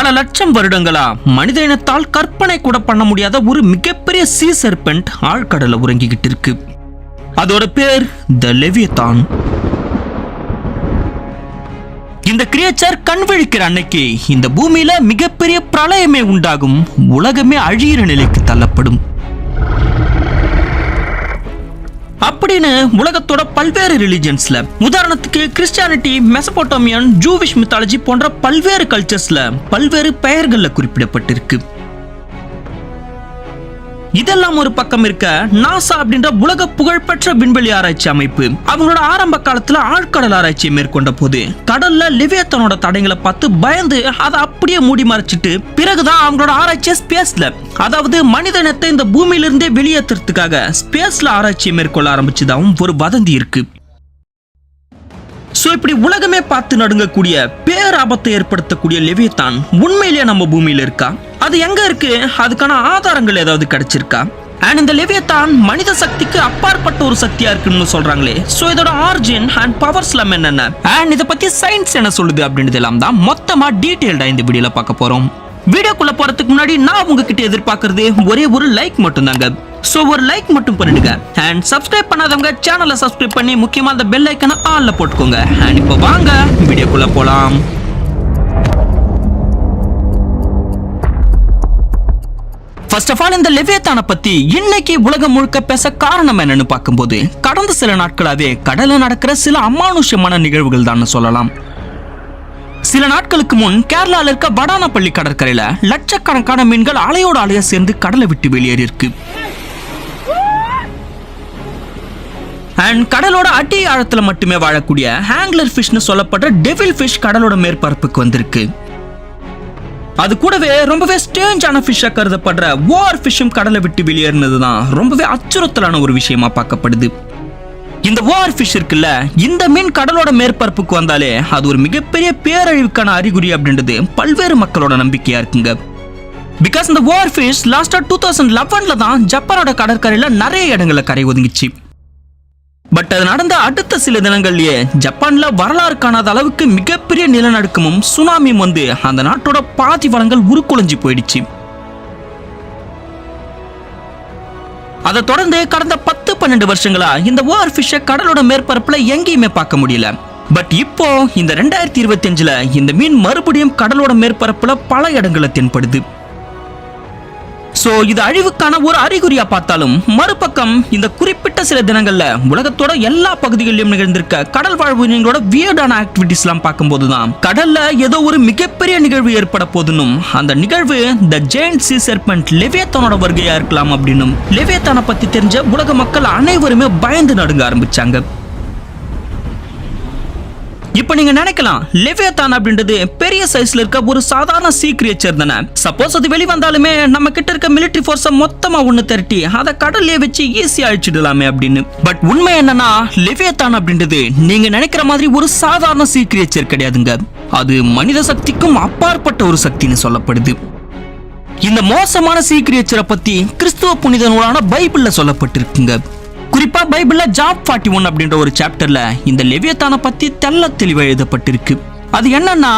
பல லட்சம் வருடங்களா மனித இனத்தால் கற்பனை கூட பண்ண முடியாத ஒரு மிகப்பெரிய சீ சர்பென்ட் ஆழ்கடல உறங்கிக்கிட்டு இருக்கு. அதோட பேர் த லெவியதான். இந்த கிரியேச்சர் கண் விழிக்கிற அன்னைக்கு இந்த பூமியில மிகப்பெரிய பிரளயமே உண்டாகும், உலகமே அழியிற நிலைக்கு தள்ளப்படும் அப்படின்னு உலகத்தோட பல்வேறு ரிலிஜன்ஸ்ல, உதாரணத்துக்கு கிறிஸ்டியானிட்டி, மெசபோட்டோமியன், ஜூவிஷ் மித்தாலஜி போன்ற பல்வேறு கல்ச்சர்ஸ்ல பல்வேறு பெயர்கள்ல குறிப்பிடப்பட்டிருக்கு. இதெல்லாம் ஒரு பக்கம் இருக்க, நாசா அப்படின்ற உலக புகழ்பெற்ற விண்வெளி ஆராய்ச்சி அமைப்பு அவங்களோட ஆரம்ப காலத்துல ஆழ்கடல் ஆராய்ச்சியை மேற்கொண்ட போது கடல்ல லெவியத்தானோட தடங்களை பார்த்து பயந்து அதை அப்படியே மூடி மறைச்சிட்டு பிறகுதான் அவங்களோட ஆராய்ச்சியை ஸ்பேஸ்ல, அதாவது மனித இனத்தை இந்த பூமியிலிருந்தே வெளியேற்றுறதுக்காக ஸ்பேஸ்ல ஆராய்ச்சியை மேற்கொள்ள ஆரம்பிச்சதாகவும் ஒரு வதந்தி இருக்கு. சோ இப்படி உலகமே பார்த்து நடுங்கக்கூடிய பேராபத்தை ஏற்படுத்தக்கூடிய லெவியதான் உண்மையிலேயே நம்ம பூமியில இருக்கா? அது எங்க இருக்கு? அதுக்கான ஆதாரங்கள் ஏதாவது கிடைச்சிருக்கா? அண்ட் இந்த லெவியதான் மனித சக்திக்கு அப்பாற்பட்ட ஒரு சக்தியா இருக்குன்னு சொல்றாங்களே, சோ இதோட ஆரிஜின் அண்ட் பவர்ஸ் எல்லாம் என்னென்ன, அண்ட் இதை பத்தி சயின்ஸ் என்ன சொல்லுது அப்படின்றது எல்லாம் தான் மொத்தமா டீடைல்டா இந்த வீடியோல பார்க்க போறோம். வீடியோக்குள்ள போறதுக்கு முன்னாடி நான் உங்ககிட்ட எதிர்பார்க்கறது ஒரே ஒரு லைக் மட்டும் தாங்க. சோ ஒரு லைக் மட்டும் பண்ணிடுங்க. அண்ட் சப்ஸ்கிரைப் பண்ணாதவங்க சேனலை சப்ஸ்கிரைப் பண்ணி முக்கியமா அந்த பெல் ஐக்கனை ஆன்ல போட்டுக்கோங்க. அண்ட் இப்போ வாங்க வீடியோக்குள்ள போலாம். ஃபர்ஸ்ட் ஆஃப் ஆல் இந்த லெவியத்தானை பத்தி இன்னைக்கு உலகம் முழுக்க பேச காரணம் என்னன்னு பார்க்கும்போது, கடந்த சில நாட்களாவே கடல்ல நடக்கிற சில அமானுஷ்யமான நிகழ்வுகள் தான் சொல்லலாம். சில நாட்களுக்கு முன் கேரளால இருக்க வடானப்பள்ளி கடற்கரையில லட்சக்கணக்கான மீன்கள் அலையோட அலையா சேர்ந்து கடலை விட்டு வெளியேறி இருக்கு. அண்ட் கடலோட அடி ஆழத்துல மட்டுமே வாழக்கூடிய ஹேங்லர் ஃபிஷ்னு சொல்லப்படுற டெவில் ஃபிஷ் கடலோட மேற்பரப்புக்கு வந்திருக்கு. அது கூடவே ரொம்பவே ஸ்ட்ரேஞ்சான ஃபிஷ்ஷா கருதப்படுற வார் ஃபிஷ்ஷும் கடலை விட்டு வெளியேறினதுதான் ரொம்பவே அச்சுறுத்தலான ஒரு விஷயமா பார்க்கப்படுது. இந்த வார் ஃபிஷ் இருக்குல்ல, இந்த மீன் கடலோட மேற்பரப்புக்கு வந்தாலே அது ஒரு மிகப்பெரிய பேரழிவுக்கான அறிகுறி அப்படின்றது பல்வேறு மக்களோட நம்பிக்கையா இருக்குங்க. பிகாஸ் இந்த வார் ஃபிஷ் லாஸ்டா 2011ல தான் ஜப்பானோட கடற்கரையில நிறைய இடங்கள்ல கரை ஒதுங்கிச்சு. பட் அது நடந்த அடுத்த சில தினங்கள்லயே ஜப்பான்ல வரலாறு காணாத அளவுக்கு மிகப்பெரிய நிலநடுக்கமும் சுனாமியும் வந்து அந்த நாட்டோட பாதி வளங்கள் உருக்குலைஞ்சு போயிடுச்சு. அதை தொடர்ந்து கடந்த 10-12 வருஷங்களா இந்த வார் ஃபிஷ்ஷை கடலோட மேற்பரப்புல எங்கேயுமே பார்க்க முடியல. பட் இப்போ இந்த 2025ல இந்த மீன் மறுபடியும் கடலோட மேற்பரப்புல பல இடங்கள்ல தென்படுது. சோ இது அழிவுக்கான ஒரு அறிகுறியா பார்த்தாலும், மறுபக்கம் இந்த குறிப்பிட்ட சில தினங்கள்ல உலகத்தோட எல்லா பகுதிகளிலும் நிகழ்ந்திருக்க கடல் வாழ் உயிரினங்களோட வியர்டான ஆக்டிவிட்டிஸ் எல்லாம் பார்க்கும்போதுதான் கடல்ல ஏதோ ஒரு மிகப்பெரிய நிகழ்வு ஏற்பட போதுன்னும், அந்த நிகழ்வு த ஜெயண்ட் சீ சர்பென்ட் லெவியத்தானோட வருகையா இருக்கலாம் அப்படின்னும் லெவியத்தானை பத்தி தெரிஞ்ச உலக மக்கள் அனைவருமே பயந்து நடுங்க ஆரம்பிச்சாங்க. இப்ப நீங்க நினைக்கலாம், லெவியதான் அப்படின்றது பெரிய சைஸ்ல இருக்க ஒரு சாதாரண சீ கிரியேச்சர் தானே, சப்போஸ் அது வெளிவந்தாலுமே நம்ம கிட்ட இருக்க மிலிட்டரி ஃபோர்ஸை மொத்தமா ஒண்ணு திரட்டி அதை கடல்லே வச்சு ஈஸியா அழிச்சிடலாமே அப்படின்னு. பட் உண்மை என்னன்னா, லெவியதான் அப்படின்றது நீங்க நினைக்கிற மாதிரி ஒரு சாதாரண சீ கிரியேச்சர் கிடையாதுங்க. அது மனித சக்திக்கும் அப்பாற்பட்ட ஒரு சக்தின்னு சொல்லப்படுது. இந்த மோசமான சீ கிரியேச்சரை பத்தி கிறிஸ்துவ புனித நூலான பைபிள்ல சொல்லப்பட்டிருக்குங்க. குறிப்பா பைபிள்ல ஜாப் 41 அப்படின்ற ஒரு சாப்டர்ல இந்த லெவியத்தானை பத்தி தெள்ள தெளிவா எழுதப்பட்டிருக்கு. அது என்னன்னா,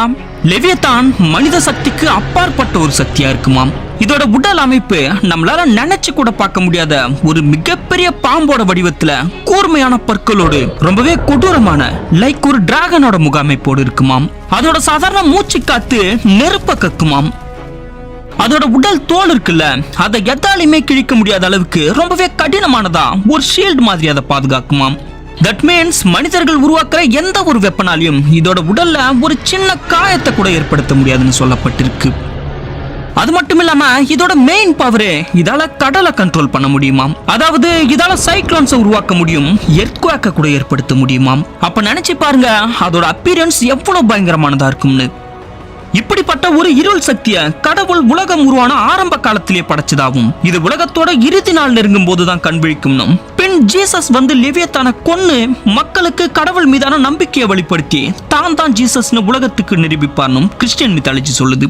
லெவியதான் மனித சக்திக்கு அப்பாற்பட்ட ஒரு சக்தியா இருக்குமாம். இதோட உடல் அமைப்பு நம்மளால நினைச்சு கூட பார்க்க முடியாத ஒரு மிகப்பெரிய பாம்போட வடிவத்துல கூர்மையான பற்களோடு ரொம்பவே கொடூரமான லைக் ஒரு டிராகனோட முகாமைப்போடு இருக்குமாம். அதோட சாதாரண மூச்சு காத்து நெருப்ப கக்குமாம். அதோட உடல் தோல் இருக்குல்ல, அதை எதாலுமே கிழிக்க முடியாத அளவுக்கு ரொம்பவே கடினமானதா ஒரு ஷீல்டு மாதிரி அதை பாதுகாக்குமாம். தட் மீன்ஸ் மனிதர்கள் உருவாக்குற எந்த ஒரு வெப்பனாலையும் இதோட உடல்ல ஒரு சின்ன காயத்தை கூட ஏற்படுத்த முடியாதுன்னு சொல்லப்பட்டிருக்கு. அது மட்டும் இல்லாம இதோட மெயின் பவரே இதால கடலை கண்ட்ரோல் பண்ண முடியுமாம். அதாவது இதால சைக்ளோன்ஸை உருவாக்க முடியும், எர்த்குவேக்கை கூட ஏற்படுத்த முடியுமாம். அப்ப நினைச்சு பாருங்க அதோட அப்பியரன்ஸ் எவ்வளவு பயங்கரமானதா இருக்கும்னு. இப்படிப்பட்ட ஒரு இருள் சக்திய கடவுள் உலகம் உருவான ஆரம்ப காலத்திலே படைச்சதாகவும், இது உலகத்தோட இறுதி நாள் நெருங்கும் போதுதான் கண்விழிக்கும்னும், பின் ஜீசஸ் வந்து லெவியத்தானை கொன்னு மக்களுக்கு கடவுள் மீதான நம்பிக்கையை வெளிப்படுத்தி தான் ஜீசஸ்னு உலகத்துக்கு நிரூபிப்பார்னும் கிறிஸ்டியன் மித்தாலஜி சொல்லுது.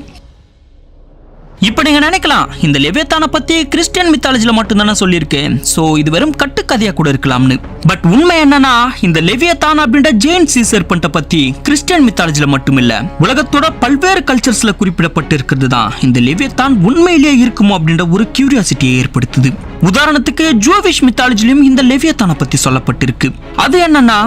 இப்ப நீங்க நினைக்கலாம் இந்த லெவியத்தானை பத்தி கிறிஸ்டியன் மித்தாலஜில மட்டும் தானே சொல்லியிருக்கேன், சோ இது வெறும் கட்டுக்கதையா கூட இருக்கலாம்னு. பட் உண்மை என்னன்னா இந்த லெவியத்தான் அப்படின்ற ஜெயின் சீ சர்பென்ட்டை பத்தி கிறிஸ்டியன் மித்தாலஜில மட்டும் இல்ல உலகத்தோட பல்வேறு கல்ச்சர்ஸ்ல குறிப்பிடப்பட்டு இருக்கிறது தான் இந்த லெவியத்தான் உண்மையிலேயே இருக்குமோ அப்படின்ற ஒரு கியூரியாசிட்டியை ஏற்படுத்துது. உதாரணத்துக்கு ஜூவிஷ் மித்தாலஜிலும் இந்த லெவியத்தானை பத்தி சொல்லப்பட்டிருக்கு. அது என்னன்னா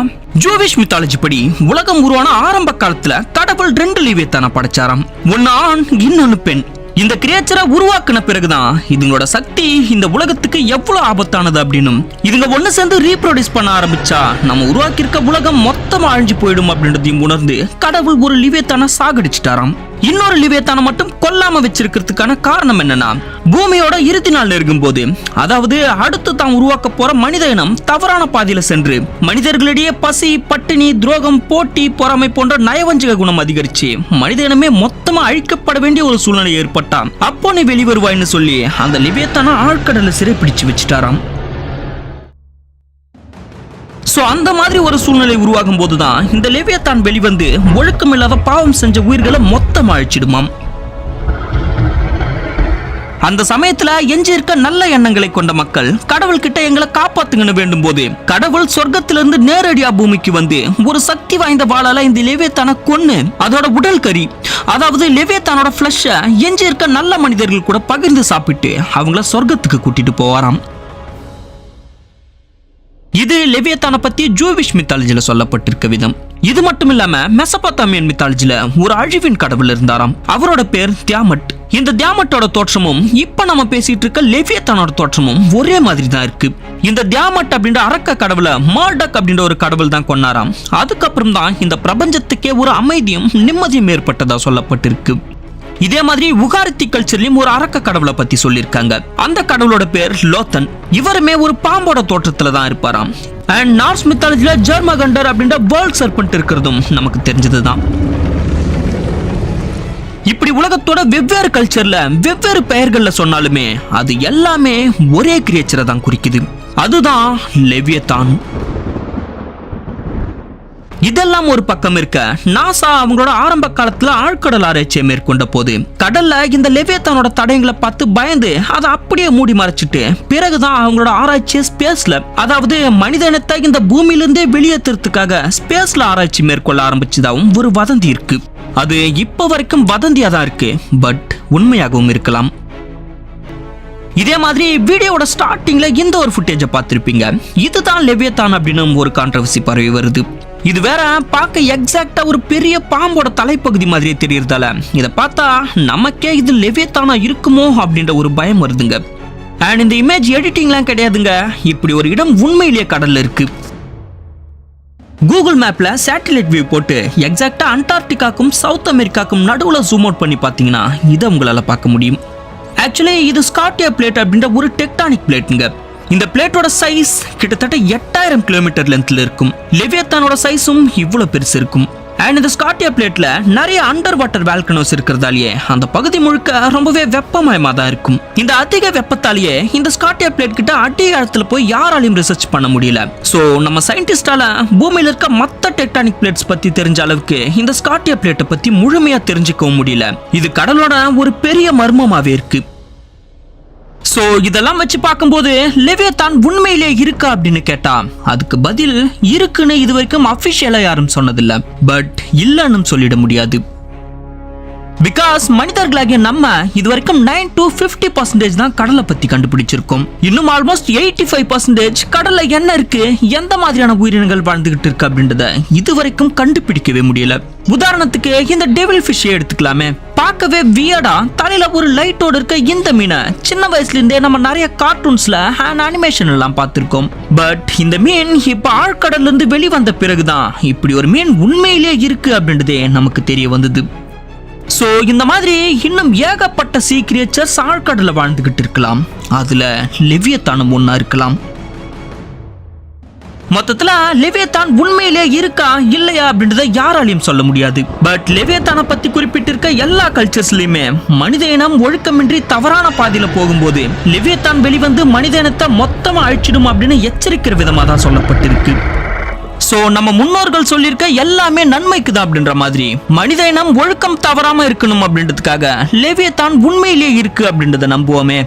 ஜூவிஷ் மித்தாலஜி படி உலகம் உருவான ஆரம்ப காலத்துல கடவுள் 2 லெவியத்தானை படைச்சாராம், ஒன்னு ஆண் இன்னொன்னு பெண். இந்த கிரியேச்சரை உருவாக்குன பிறகுதான் இதுங்களோட சக்தி இந்த உலகத்துக்கு எவ்வளவு ஆபத்தானது அப்படின்னும் இதுங்க ஒண்ணு சேர்ந்து ரீப்ரொடியூஸ் பண்ண ஆரம்பிச்சா நம்ம உருவாக்கி இருக்க உலகம் மொத்தமா அழிஞ்சு போயிடும் அப்படின்றதையும் உணர்ந்து கடவுள் ஒரு லிவியத்தான சாகடிச்சிட்டாராம். இன்னொரு லிவியத்தான மட்டும் கொல்லாம வச்சிருக்கிறதுக்கான காரணம் என்னன்னா பூமியோட இறுதி நாள் நெருங்கும் போது, அதாவது அடுத்து தான் உருவாக்க போற மனித இனம் தவறான பாதையில சென்று மனிதர்களிடையே பசி, பட்டினி, துரோகம், போட்டி, பொறாமை போன்ற நயவஞ்சக குணம் அதிகரிச்சு மனித இனமே மொத்தமா அழிக்கப்பட வேண்டிய ஒரு சூழ்நிலை ஏற்பட்டா அப்போ நீ வெளிவருவாய்னு சொல்லி அந்த லிவியத்தான ஆழ்கடல்ல சிறைப்பிடிச்சு வச்சுட்டாராம். சோ அந்த மாதிரி ஒரு சூழ்நிலை உருவாகும் போதுதான் இந்த லெவியத்தான் வெளிவந்து ஒழுக்கமில்லாத பாவம் செஞ்ச உயிர்களை மொத்தமா அழிச்சிடுமாம். அந்த சமயத்துல எஞ்சி இருக்க நல்ல எண்ணங்களை கொண்ட மக்கள் கடவுள் கிட்ட எங்களை காப்பாத்துங்கன்னு வேண்டும் போது கடவுள் சொர்க்கத்திலிருந்து நேரடியா பூமிக்கு வந்து ஒரு சக்தி வாய்ந்த வாளால இந்த லெவியத்தான கொன்னு அதோட உடல் கறி, அதாவது லெவியத்தானோட ஃபிளஷ எஞ்சி இருக்க நல்ல மனிதர்கள் கூட பகிர்ந்து சாப்பிட்டு அவங்கள சொர்க்கத்துக்கு கூட்டிட்டு போவாராம். இது லெவியத்தானை பத்தி ஜூவிஷ் மித்தாலஜில சொல்லப்பட்டிருக்க விதம். இது மட்டும் இல்லாம மெசபொத்தாமியன் மித்தாலஜில ஒரு அழிவின் கடவுள் இருந்தாராம், அவரோட பேர் தியாமட். இந்த தியாமட்டோட தோற்றமும் இப்ப நம்ம பேசிட்டு இருக்க லெவியத்தானோட தோற்றமும் ஒரே மாதிரி தான் இருக்கு. இந்த தியாமட் அப்படின்ற அரக்க கடவுளை மார்டக் அப்படின்ற ஒரு கடவுள் தான் கொன்னாராம். அதுக்கப்புறம் தான் இந்த பிரபஞ்சத்துக்கே ஒரு அமைதியும் நிம்மதியும் ஏற்பட்டதா சொல்லப்பட்டிருக்கு. இதே மாதிரி உகாரித்தி கல்ச்சர்லயும் ஒரு அரக்க கடவுளை பத்தி சொல்லியிருக்காங்க. அந்த கடவுளோட பேர் லோத்தன். இவருமே ஒரு பாம்போட தோற்றத்துல தான் இருப்பாராம். அண்ட் நார்ஸ் மித்தாலஜில ஜெர்மகண்டர் அப்படின்ற வேர்ல்ட் சர்பென்ட் இருக்கிறதும் நமக்கு தெரிஞ்சதுதான். இப்படி உலகத்தோட வெவ்வேறு கல்ச்சர்ல வெவ்வேறு பெயர்கள்ல சொன்னாலுமே அது எல்லாமே ஒரே கிரியேச்சரை தான் குறிக்குது, அதுதான் லெவியத்தான். இதெல்லாம் ஒரு பக்கம் இருக்க, நாசா அவங்களோட ஆரம்ப காலத்துல ஆழ்கடல் ஆராய்ச்சியை மேற்கொண்ட போது கடல்ல இந்த லெவியத்தானோட தடயங்களை பார்த்து பயந்து அதை அப்படியே மூடி மறைச்சிட்டு பிறகுதான் அவங்களோட ஆராய்ச்சியை ஸ்பேஸ்ல, அதாவது மனித இனத்தை இந்த பூமியிலிருந்தே வெளியேற்றுறதுக்காக ஸ்பேஸ்ல ஆராய்ச்சி மேற்கொள்ள ஆரம்பிச்சதாகவும் ஒரு வதந்தி இருக்கு. அது இப்ப வரைக்கும் வதந்தியா தான் இருக்கு, பட் உண்மையாகவும் இருக்கலாம். இதே மாதிரி வீடியோட ஸ்டார்டிங்ல இந்த ஒரு ஃபுட்டேஜை பார்த்திருப்பீங்க. இதுதான் லெவியத்தான் அப்படின்னு ஒரு கான்ட்ரோவர்சி பரவி வருது. இது வேற பார்க்க எக்ஸாக்டா ஒரு பெரிய பாம்போட தலைப்பகுதி மாதிரியே தெரியறதால இதை பார்த்தா நமக்கே இது லெவியத்தானா இருக்குமோ அப்படின்ற ஒரு பயம் வருதுங்க. அண்ட் இந்த இமேஜ் எடிட்டிங்லாம் கிடையாதுங்க, இப்படி ஒரு இடம் உண்மையிலேயே கடல்ல இருக்கு. கூகுள் மேப்ல சேட்டலைட் வியூ போட்டு எக்ஸாக்டா அண்டார்டிகாக்கும் சவுத் அமெரிக்காக்கும் நடுவுல ஜூம் அவுட் பண்ணி பார்த்தீங்கன்னா இதை உங்களால பார்க்க முடியும். ஆக்சுவலி இது ஸ்கார்டியா பிளேட் அப்படின்ற ஒரு டெக்டானிக் பிளேட்டுங்க. இந்த பிளேட்டோட சைஸ் கிட்டத்தட்ட 8000 கிலோமீட்டர் லென்த்ல இருக்கும். லெவியத்தானோட சைஸும் இவ்வளவு பெருசு இருக்கும். அண்ட் இந்த ஸ்கார்டியா பிளேட்ல நிறைய அண்டர் வாட்டர் வால்கனோஸ் இருக்கிறதாலேயே அந்த பகுதி முழுக்க ரொம்பவே வெப்பமயமா தான் இருக்கும். இந்த அதிக வெப்பத்தாலேயே இந்த ஸ்கார்டியா பிளேட் கிட்ட அடி ஆழத்துல போய் யாராலையும் ரிசர்ச் பண்ண முடியல. சோ நம்ம சயின்டிஸ்டால பூமியில இருக்க மத்த டெக்டானிக் பிளேட்ஸ் பத்தி தெரிஞ்ச அளவுக்கு இந்த ஸ்கார்டியா பிளேட்டை பத்தி முழுமையா தெரிஞ்சுக்கவும் முடியல. இது கடலோட ஒரு பெரிய மர்மமாவே இருக்கு. சோ இதெல்லாம் வச்சு பார்க்கும்போது லெவியத்தான் உண்மையிலே இருக்கா அப்படின்னு கேட்டா அதுக்கு பதில் இருக்குன்னு இது வரைக்கும் அபிஷியலா யாரும் சொன்னதில்லை, பட் இல்லைன்னு சொல்லிட முடியாது. பிகாஸ் மனிதர்களாகிய நம்ம இது வரைக்கும் 9 to 50% தான் கடலை பத்தி கண்டுபிடிச்சிருக்கோம். இன்னும் ஆல்மோஸ்ட் 85% கடல்ல என்ன இருக்கு, எந்த மாதிரியான உயிரினங்கள் வாழ்ந்துகிட்டு இருக்கு அப்படின்றத இது வரைக்கும் கண்டுபிடிக்கவே முடியல. உதாரணத்துக்கு இந்த டெவில் ஃபிஷ் எடுத்துக்கலாமே. பார்க்கவே வியர்டா தலையில ஒரு லைட்டோட இருக்க இந்த மீனை சின்ன வயசுல இருந்தே நம்ம நிறைய கார்ட்டூன்ஸ்ல அண்ட் அனிமேஷன் எல்லாம் பார்த்திருக்கோம். பட் இந்த மீன் இப்ப ஆழ்கடல்ல இருந்து வெளிவந்த பிறகுதான் இப்படி ஒரு மீன் உண்மையிலேயே இருக்கு அப்படின்றதே நமக்கு தெரிய வந்தது. சோ இந்த மாதிரி இன்னும் ஏகப்பட்ட சீ கிரியேச்சர்ஸ் ஆழ்கடல்ல வாழ்ந்துகிட்டு இருக்கலாம். அதுல லெவியத்தானும் ஒன்னா இருக்கலாம். மொத்தத்துல லெவியத்தான் உண்மையிலே இருக்கா இல்லையா அப்படின்றத யாராலையும் சொல்ல முடியாது. பட் லெவியத்தானை பத்தி குறிப்பிட்டிருக்க எல்லா கல்ச்சர்ஸ்லயுமே மனித இனம் ஒழுக்கமின்றி தவறான பாதையில போகும்போது லெவியத்தான் வெளிவந்து மனித இனத்தை மொத்தமா அழிச்சிடும் அப்படின்னு எச்சரிக்கிற விதமா தான் சொல்லப்பட்டிருக்கு. சோ நம்ம முன்னோர்கள் சொல்லியிருக்க எல்லாமே நன்மைக்கு தான் அப்படின்ற மாதிரி மனித இனம் ஒழுக்கம் தவறாம இருக்கணும் அப்படின்றதுக்காக லெவியத்தான் உண்மையிலேயே இருக்கு அப்படின்றத நம்புவோமே.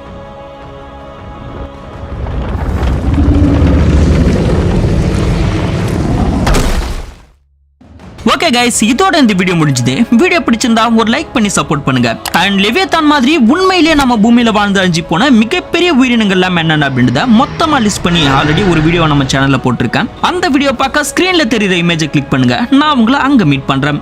ஓகே கைஸ், இதோட இந்த வீடியோ முடிஞ்சது. வீடியோ பிடிச்சிருந்தா ஒரு லைக் பண்ணி சப்போர்ட் பண்ணுங்க. அண்ட் லெவியத்தான் மாதிரி உண்மையிலேயே நம்ம பூமியில வாழ்ந்து அழிஞ்சு போன மிகப்பெரிய உயிரினங்கள் எல்லாம் என்னென்ன அப்படின்றத மொத்தமா லிஸ்ட் பண்ணி ஆல்ரெடி ஒரு வீடியோ நம்ம சேனல்ல போட்டிருக்கேன். அந்த வீடியோ பார்க்க ஸ்கிரீன்ல தெரியுற இமேஜை கிளிக் பண்ணுங்க. நான் உங்களை அங்க மீட் பண்றேன்.